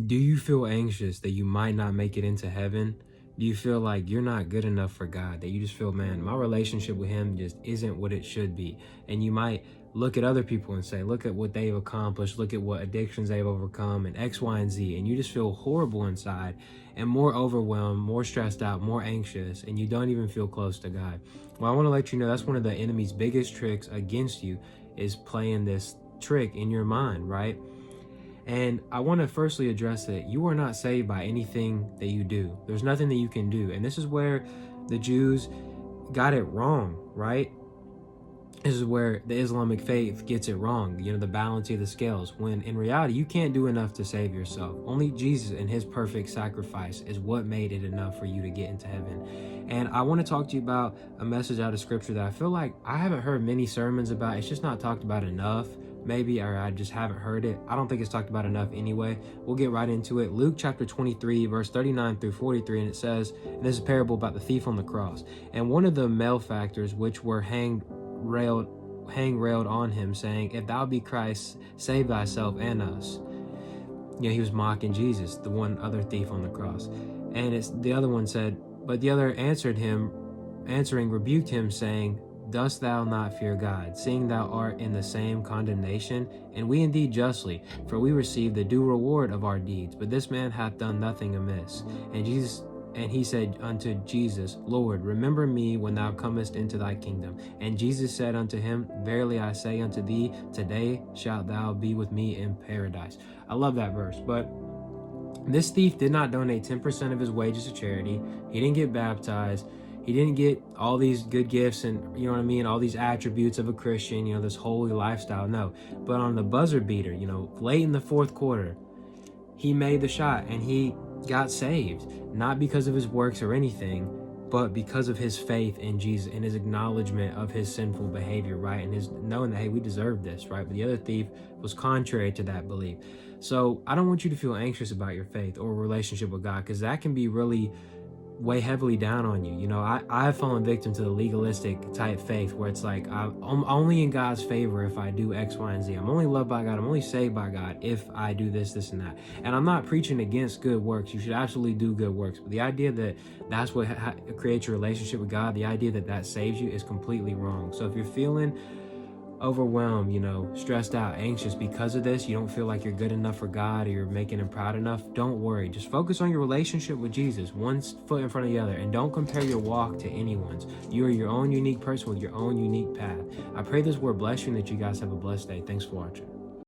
Do you feel anxious that you might not make it into heaven? Do you feel like you're not good enough for God? That you just feel, man, my relationship with Him just isn't what it should be. And you might look at other people and say, look at what they've accomplished, look at what addictions they've overcome, and X, Y, and Z. And you just feel horrible inside and more overwhelmed, more stressed out, more anxious, and you don't even feel close to God. Well, I want to let you know that's one of the enemy's biggest tricks against you, is playing this trick in your mind, right? And I want to firstly address that you are not saved by anything that you do. There's nothing that you can do. And this is where the Jews got it wrong, right? This is where the Islamic faith gets it wrong, the balancing of the scales, when in reality, you can't do enough to save yourself. Only Jesus and His perfect sacrifice is what made it enough for you to get into heaven. And I want to talk to you about a message out of Scripture that I feel like I haven't heard many sermons about. It's just not talked about enough, maybe, or I just haven't heard it. I don't think it's talked about enough anyway. We'll get right into it. Luke chapter 23, verse 39 through 43, and it says, and this is a parable about the thief on the cross. And one of the malefactors which were hang railed on him, saying, If thou be Christ, save thyself and us. He was mocking Jesus, the one other thief on the cross. And the other one said, but the other answering rebuked him, saying, Dost thou not fear God, seeing thou art in the same condemnation? And we indeed justly, for we receive the due reward of our deeds. But this man hath done nothing amiss. And he said unto Jesus, Lord, remember me when thou comest into thy kingdom. And Jesus said unto him, Verily I say unto thee, today shalt thou be with me in paradise. I love that verse. But this thief did not donate 10% of his wages to charity. He didn't get baptized. He didn't get all these good gifts and, all these attributes of a Christian, this holy lifestyle. No. But on the buzzer beater, late in the fourth quarter, he made the shot and he got saved, not because of his works or anything, but because of his faith in Jesus and his acknowledgement of his sinful behavior, right? And his knowing that, hey, we deserve this, right? But the other thief was contrary to that belief. So I don't want you to feel anxious about your faith or relationship with God, because that can be really weigh heavily down on you. I've fallen victim to the legalistic type faith where it's like, I'm only in God's favor if I do X, Y, and Z. I'm only loved by God. I'm only saved by God if I do this, this, and that. And I'm not preaching against good works. You should absolutely do good works. But the idea that that's what creates your relationship with God, the idea that that saves you, is completely wrong. So if you're feeling overwhelmed, stressed out, anxious because of this, you don't feel like you're good enough for God or you're making Him proud enough, don't worry. Just focus on your relationship with Jesus, one foot in front of the other, and don't compare your walk to anyone's. You are your own unique person with your own unique path. I pray this word bless you and that you guys have a blessed day. Thanks for watching.